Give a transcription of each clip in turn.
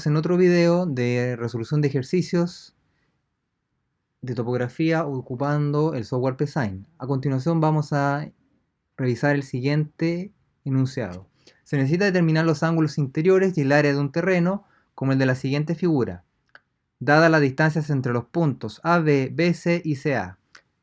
En otro video de resolución de ejercicios de topografía ocupando el software PSign. A continuación vamos a revisar el siguiente enunciado. Se necesita determinar los ángulos interiores y el área de un terreno como el de la siguiente figura, dadas las distancias entre los puntos AB, BC y CA.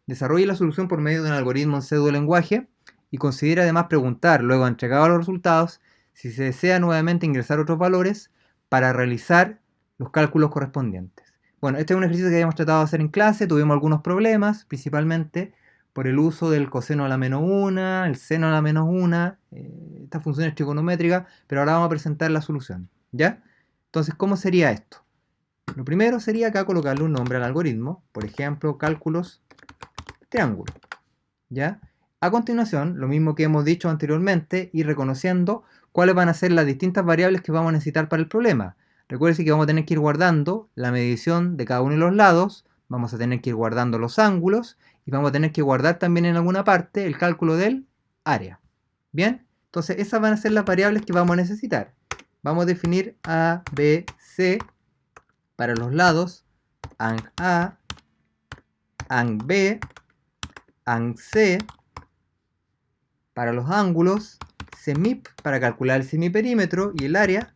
Desarrolle la solución por medio de un algoritmo en pseudo-lenguaje y considere además preguntar, luego entregado los resultados, si se desea nuevamente ingresar otros valores para realizar los cálculos correspondientes. Bueno, este es un ejercicio que habíamos tratado de hacer en clase, tuvimos algunos problemas, principalmente por el uso del coseno a la menos 1, el seno a la menos 1, estas funciones trigonométricas, pero ahora vamos a presentar la solución, ¿ya? Entonces, ¿cómo sería esto? Lo primero sería acá colocarle un nombre al algoritmo, por ejemplo, cálculos triángulo, ¿ya? A continuación, lo mismo que hemos dicho anteriormente, ir reconociendo cuáles van a ser las distintas variables que vamos a necesitar para el problema. Recuerden que vamos a tener que ir guardando la medición de cada uno de los lados, vamos a tener que ir guardando los ángulos y vamos a tener que guardar también en alguna parte el cálculo del área. ¿Bien? Entonces esas van a ser las variables que vamos a necesitar. Vamos a definir A, B, C para los lados, ang A, ang B, ang C para los ángulos, semip para calcular el semiperímetro y el área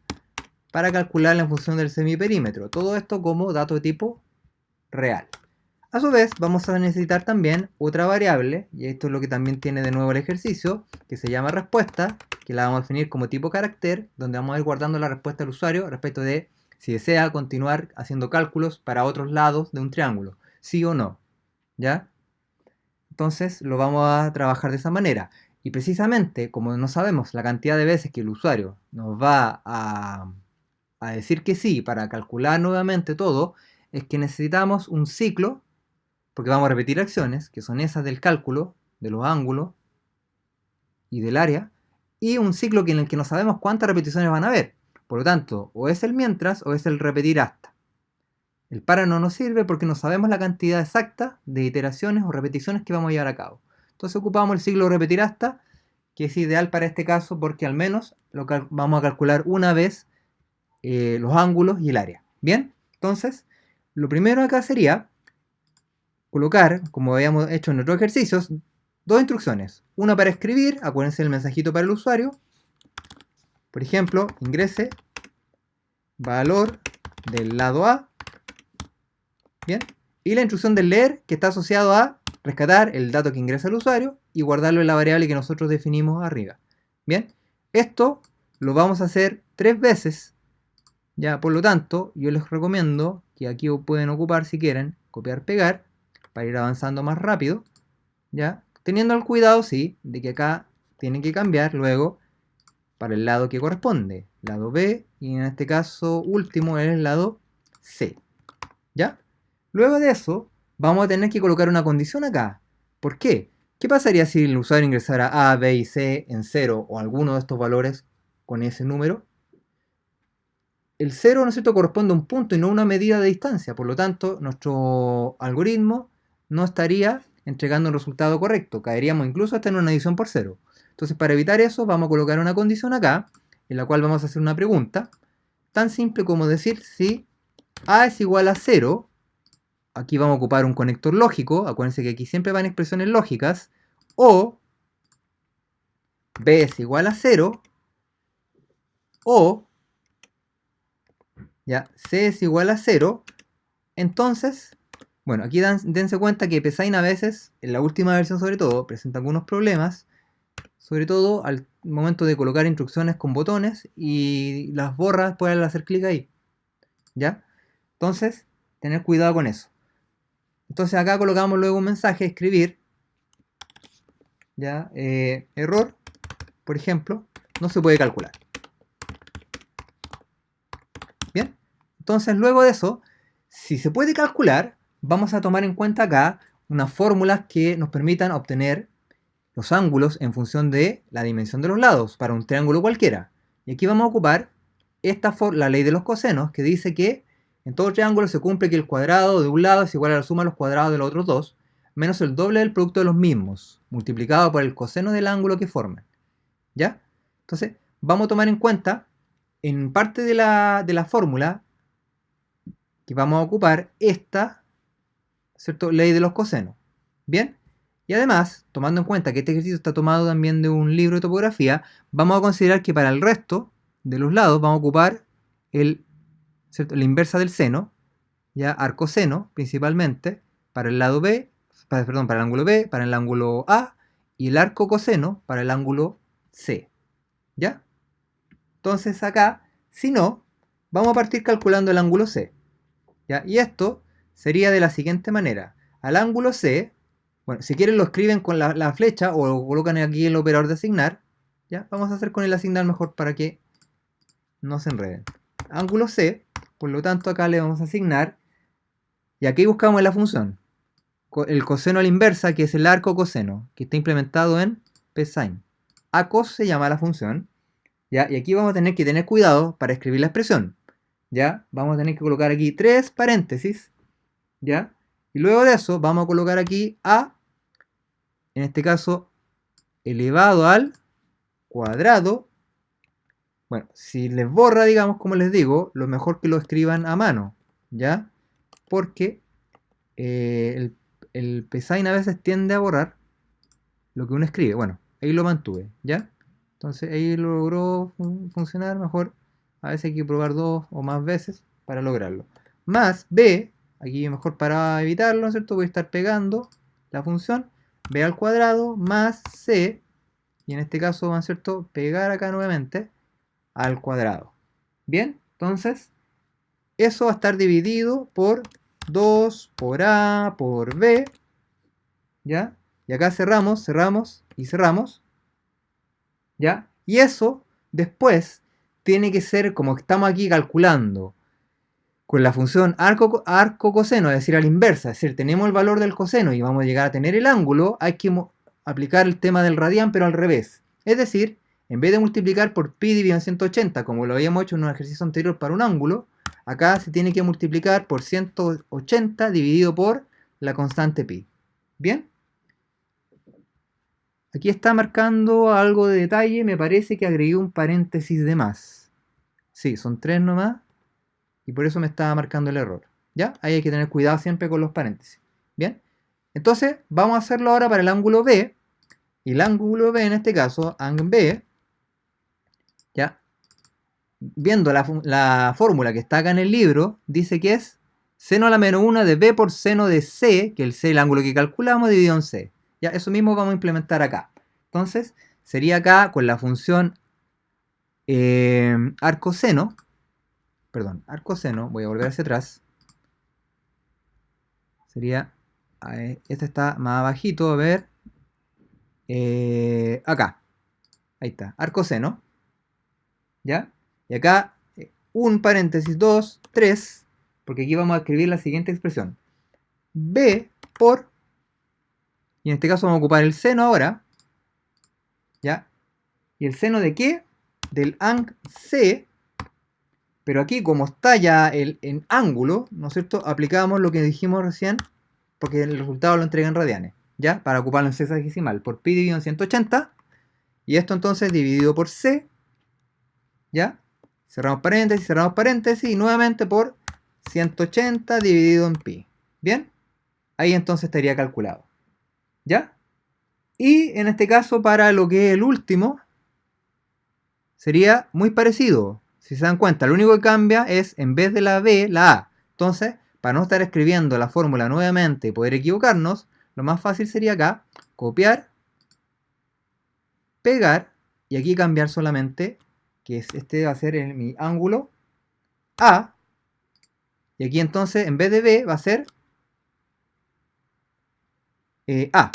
para calcular la función del semiperímetro. Todo esto como dato de tipo real. A su vez, vamos a necesitar también otra variable, y esto es lo que también tiene de nuevo el ejercicio, que se llama respuesta, que la vamos a definir como tipo carácter, donde vamos a ir guardando la respuesta del usuario respecto de si desea continuar haciendo cálculos para otros lados de un triángulo, sí o no, ¿ya? Entonces lo vamos a trabajar de esa manera. Y precisamente, como no sabemos la cantidad de veces que el usuario nos va a decir que sí para calcular nuevamente todo, es que necesitamos un ciclo, porque vamos a repetir acciones, que son esas del cálculo, de los ángulos y del área, y un ciclo en el que no sabemos cuántas repeticiones van a haber. Por lo tanto, o es el mientras o es el repetir hasta. El para no nos sirve porque no sabemos la cantidad exacta de iteraciones o repeticiones que vamos a llevar a cabo. Entonces ocupamos el ciclo repetir hasta, que es ideal para este caso porque al menos vamos a calcular una vez los ángulos y el área. Bien, entonces lo primero acá sería colocar, como habíamos hecho en otros ejercicios, dos instrucciones. Una para escribir, acuérdense del mensajito para el usuario. Por ejemplo, ingrese valor del lado A. Bien. Y la instrucción del leer, que está asociado a rescatar el dato que ingresa el usuario y guardarlo en la variable que nosotros definimos arriba. Bien. Esto lo vamos a hacer 3 veces. Ya, por lo tanto, yo les recomiendo que aquí pueden ocupar, si quieren, copiar, pegar, para ir avanzando más rápido. Ya, teniendo el cuidado, sí, de que acá tienen que cambiar luego para el lado que corresponde, lado B, y en este caso último es el lado C. ¿Ya? Luego de eso, vamos a tener que colocar una condición acá. ¿Por qué? ¿Qué pasaría si el usuario ingresara A, B y C en 0 o alguno de estos valores con ese número? El 0, ¿no es cierto?, corresponde a un punto y no a una medida de distancia. Por lo tanto, nuestro algoritmo no estaría entregando el resultado correcto. Caeríamos incluso hasta en una división por 0. Entonces, para evitar eso, vamos a colocar una condición acá, en la cual vamos a hacer una pregunta, tan simple como decir si A es igual a 0, aquí vamos a ocupar un conector lógico, acuérdense que aquí siempre van expresiones lógicas, o B es igual a 0, o ya, C es igual a 0, entonces, bueno, aquí dense cuenta que PSign a veces, en la última versión sobre todo, presenta algunos problemas, sobre todo al momento de colocar instrucciones con botones y las borra después al hacer clic ahí, ¿ya? Entonces, tener cuidado con eso. Entonces acá colocamos luego un mensaje, escribir, ¿ya? Error, por ejemplo, no se puede calcular. Bien, entonces luego de eso, si se puede calcular, vamos a tomar en cuenta acá unas fórmulas que nos permitan obtener los ángulos en función de la dimensión de los lados para un triángulo cualquiera. Y aquí vamos a ocupar la ley de los cosenos, que dice que en todo triángulo se cumple que el cuadrado de un lado es igual a la suma de los cuadrados de los otros dos, menos el doble del producto de los mismos, multiplicado por el coseno del ángulo que forman. ¿Ya? Entonces, vamos a tomar en cuenta en parte de la fórmula que vamos a ocupar esta, ¿cierto?, ley de los cosenos. Bien, y además, tomando en cuenta que este ejercicio está tomado también de un libro de topografía, vamos a considerar que para el resto de los lados vamos a ocupar ¿cierto?, la inversa del seno, ya arcoseno principalmente, para el lado B, perdón, para el ángulo B, para el ángulo A, y el arco coseno para el ángulo C. ¿Ya? Entonces acá, si no, vamos a partir calculando el ángulo C. ¿Ya? Y esto sería de la siguiente manera. Al ángulo C, bueno, si quieren lo escriben con la flecha o lo colocan aquí el operador de asignar. ¿Ya? Vamos a hacer con el asignar mejor para que no se enreden. Ángulo C, por lo tanto acá le vamos a asignar, y aquí buscamos la función, el coseno a la inversa, que es el arco coseno, que está implementado en psin. Acos se llama la función, ¿ya? Y aquí vamos a tener que tener cuidado para escribir la expresión, ¿ya? Vamos a tener que colocar aquí 3 paréntesis, ¿ya? Y luego de eso vamos a colocar aquí a, en este caso, elevado al cuadrado. Bueno, si les borra, digamos, como les digo, lo mejor que lo escriban a mano, ¿ya? Porque el psign a veces tiende a borrar lo que uno escribe. Bueno, ahí lo mantuve, ¿ya? Entonces ahí logró funcionar mejor. A veces hay que probar 2 o más veces para lograrlo. Más B, aquí mejor para evitarlo, ¿no es cierto? Voy a estar pegando la función B al cuadrado más C, y en este caso, ¿no es cierto?, pegar acá nuevamente al cuadrado. Bien, entonces eso va a estar dividido por 2 por A por B, ¿ya? Y acá cerramos, cerramos y cerramos, ¿ya? Y eso después tiene que ser, como estamos aquí calculando con la función arco coseno, es decir, a la inversa, es decir, tenemos el valor del coseno y vamos a llegar a tener el ángulo, hay que aplicar el tema del radián, pero al revés. Es decir, en vez de multiplicar por pi dividido en 180, como lo habíamos hecho en un ejercicio anterior para un ángulo, acá se tiene que multiplicar por 180 dividido por la constante pi. ¿Bien? Aquí está marcando algo de detalle, me parece que agregué un paréntesis de más. Sí, son 3 nomás, y por eso me estaba marcando el error. ¿Ya? Ahí hay que tener cuidado siempre con los paréntesis. ¿Bien? Entonces, vamos a hacerlo ahora para el ángulo B. Y el ángulo B, en este caso, ang B, ¿ya? Viendo la fórmula que está acá en el libro, dice que es seno a la menos 1 de B por seno de C, que el ángulo que calculamos, dividido en C. ¿Ya? Eso mismo vamos a implementar acá. Entonces, sería acá con la función arcoseno, voy a volver hacia atrás, sería, este está más abajito, a ver, acá, ahí está, arcoseno, ¿ya? Y acá, un paréntesis, 2, 3, porque aquí vamos a escribir la siguiente expresión, B por, y en este caso vamos a ocupar el seno ahora, ¿ya? ¿Y el seno de qué? Del ang C. Pero aquí, como está ya en ángulo, ¿no es cierto?, aplicamos lo que dijimos recién, porque el resultado lo entrega en radianes, ¿ya? Para ocuparlo en sexagesimal, por pi dividido en 180, y esto entonces dividido por c, ¿ya? Cerramos paréntesis, y nuevamente por 180 dividido en pi, ¿bien? Ahí entonces estaría calculado, ¿ya? Y en este caso, para lo que es el último, sería muy parecido. Si se dan cuenta, lo único que cambia es, en vez de la B, la A. Entonces, para no estar escribiendo la fórmula nuevamente y poder equivocarnos, lo más fácil sería acá, copiar, pegar, y aquí cambiar solamente, que es este va a ser mi ángulo A, y aquí entonces, en vez de B, va a ser A.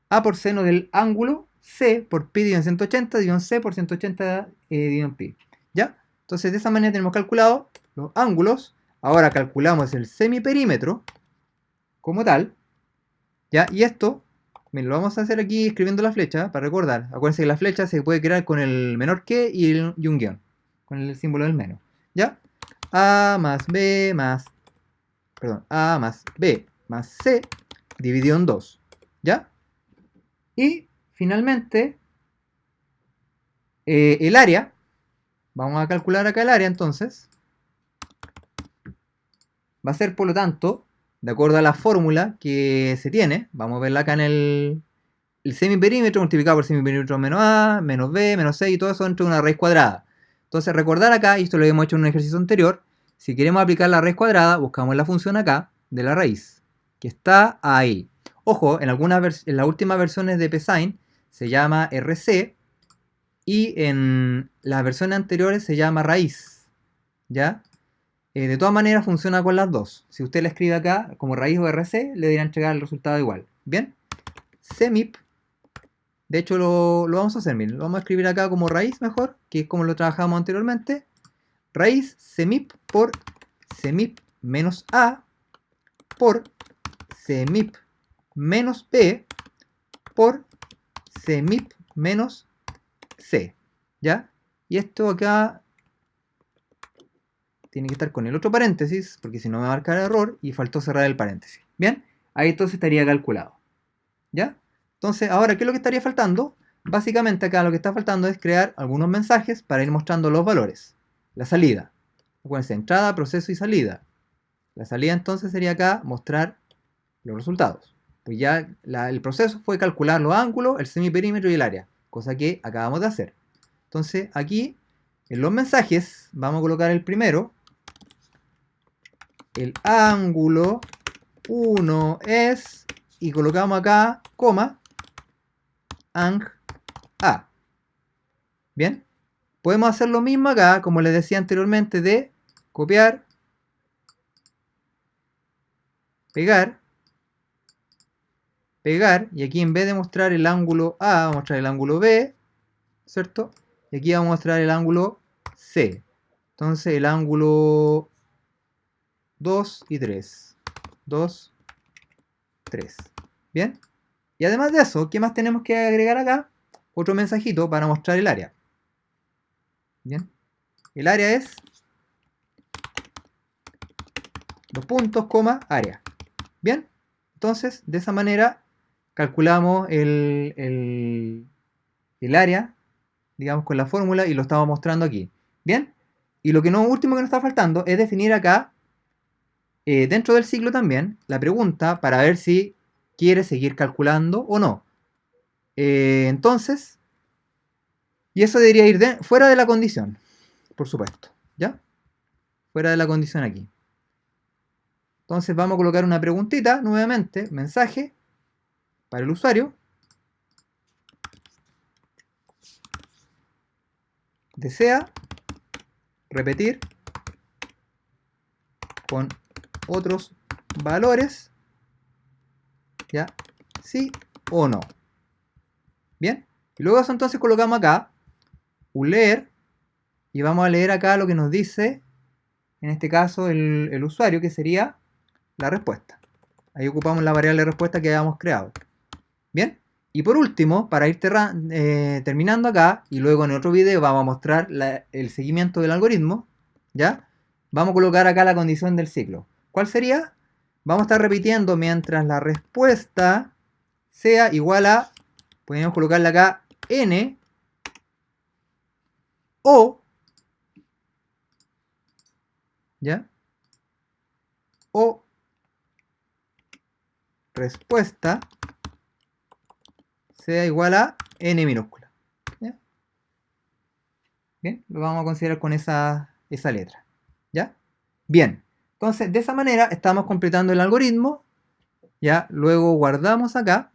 A por seno del ángulo, C por pi dividido en 180, dividido en C por 180 dividido en pi. ¿Ya? Entonces de esa manera tenemos calculado los ángulos. Ahora calculamos el semiperímetro como tal. ¿Ya? Y esto, lo vamos a hacer aquí escribiendo la flecha para recordar. Acuérdense que la flecha se puede crear con el menor que y un guión. Con el símbolo del menos. ¿Ya? A más B más... Perdón, A más B más C dividido en 2. ¿Ya? Y finalmente, el área, Vamos a calcular acá el área entonces. Va a ser, por lo tanto, de acuerdo a la fórmula que se tiene, vamos a verla acá en el semiperímetro multiplicado por semiperímetro menos A, menos B, menos C y todo eso dentro de una raíz cuadrada. Entonces recordar acá, y esto lo hemos hecho en un ejercicio anterior, si queremos aplicar la raíz cuadrada, buscamos la función acá de la raíz, que está ahí. Ojo, en las últimas versiones de Psign se llama RC y en las versiones anteriores se llama raíz, ¿ya? De todas maneras funciona con las dos. Si usted la escribe acá como raíz o RC, le dirá entregar el resultado igual. Bien, semip, de hecho lo vamos a hacer, miren, lo vamos a escribir acá como raíz mejor, que es como lo trabajamos anteriormente. Raíz semip por semip menos A por semip menos B por semip menos C, ¿ya? Y esto acá tiene que estar con el otro paréntesis, porque si no me va a marcar error y faltó cerrar el paréntesis. Bien, ahí entonces estaría calculado. ¿Ya? Entonces, ahora, ¿qué es lo que estaría faltando? Básicamente acá lo que está faltando es crear algunos mensajes para ir mostrando los valores. La salida. Acuérdense, entrada, proceso y salida. La salida entonces sería acá mostrar los resultados. Pues ya el proceso fue calcular los ángulos, el semiperímetro y el área, cosa que acabamos de hacer. Entonces aquí, en los mensajes, vamos a colocar el primero. El ángulo 1 es, y colocamos acá, coma, ang A. Bien, podemos hacer lo mismo acá, como les decía anteriormente, de copiar, pegar, pegar, y aquí en vez de mostrar el ángulo A, vamos a mostrar el ángulo B, ¿cierto? Y aquí vamos a mostrar el ángulo C. Entonces el ángulo 2 y 3. 2, 3. Bien. Y además de eso, ¿qué más tenemos que agregar acá? Otro mensajito para mostrar el área. Bien. El área es dos puntos, coma, área. Bien. Entonces, de esa manera calculamos el área, digamos, con la fórmula y lo estamos mostrando aquí. Bien. Y lo último que nos está faltando es definir acá, dentro del ciclo también, la pregunta para ver si quiere seguir calculando o no. Entonces, y eso debería ir fuera de la condición, por supuesto, ¿ya? Fuera de la condición aquí. Entonces vamos a colocar una preguntita nuevamente, mensaje para el usuario. ¿Desea repetir con otros valores? ¿Ya? ¿Sí o no? Bien. Y luego eso entonces colocamos acá un leer y vamos a leer acá lo que nos dice, en este caso, el usuario, que sería la respuesta. Ahí ocupamos la variable respuesta que habíamos creado. Bien. Y por último, para ir terminando acá, y luego en otro video vamos a mostrar el seguimiento del algoritmo, ¿ya? Vamos a colocar acá la condición del ciclo. ¿Cuál sería? Vamos a estar repitiendo mientras la respuesta sea igual a, podemos colocarle acá, n, o, ¿ya? O respuesta sea igual a n minúscula. ¿Ya? Bien, lo vamos a considerar con esa letra. ¿Ya? Bien, entonces de esa manera estamos completando el algoritmo. Ya, luego guardamos acá.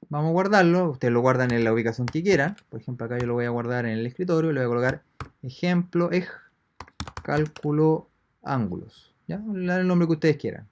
Vamos a guardarlo, ustedes lo guardan en la ubicación que quieran. Por ejemplo, acá yo lo voy a guardar en el escritorio. Le voy a colocar ejemplo, cálculo ángulos. ¿Ya? El nombre que ustedes quieran.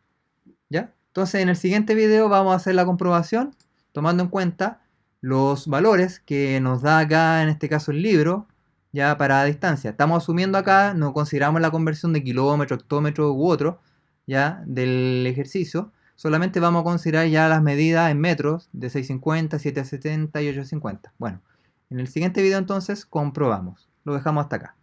¿Ya? Entonces en el siguiente video vamos a hacer la comprobación tomando en cuenta los valores que nos da acá, en este caso el libro, ya para distancia. Estamos asumiendo acá, no consideramos la conversión de kilómetro, hectómetro u otro, ya, del ejercicio. Solamente vamos a considerar ya las medidas en metros de 650, 770 y 850. Bueno, en el siguiente video entonces comprobamos. Lo dejamos hasta acá.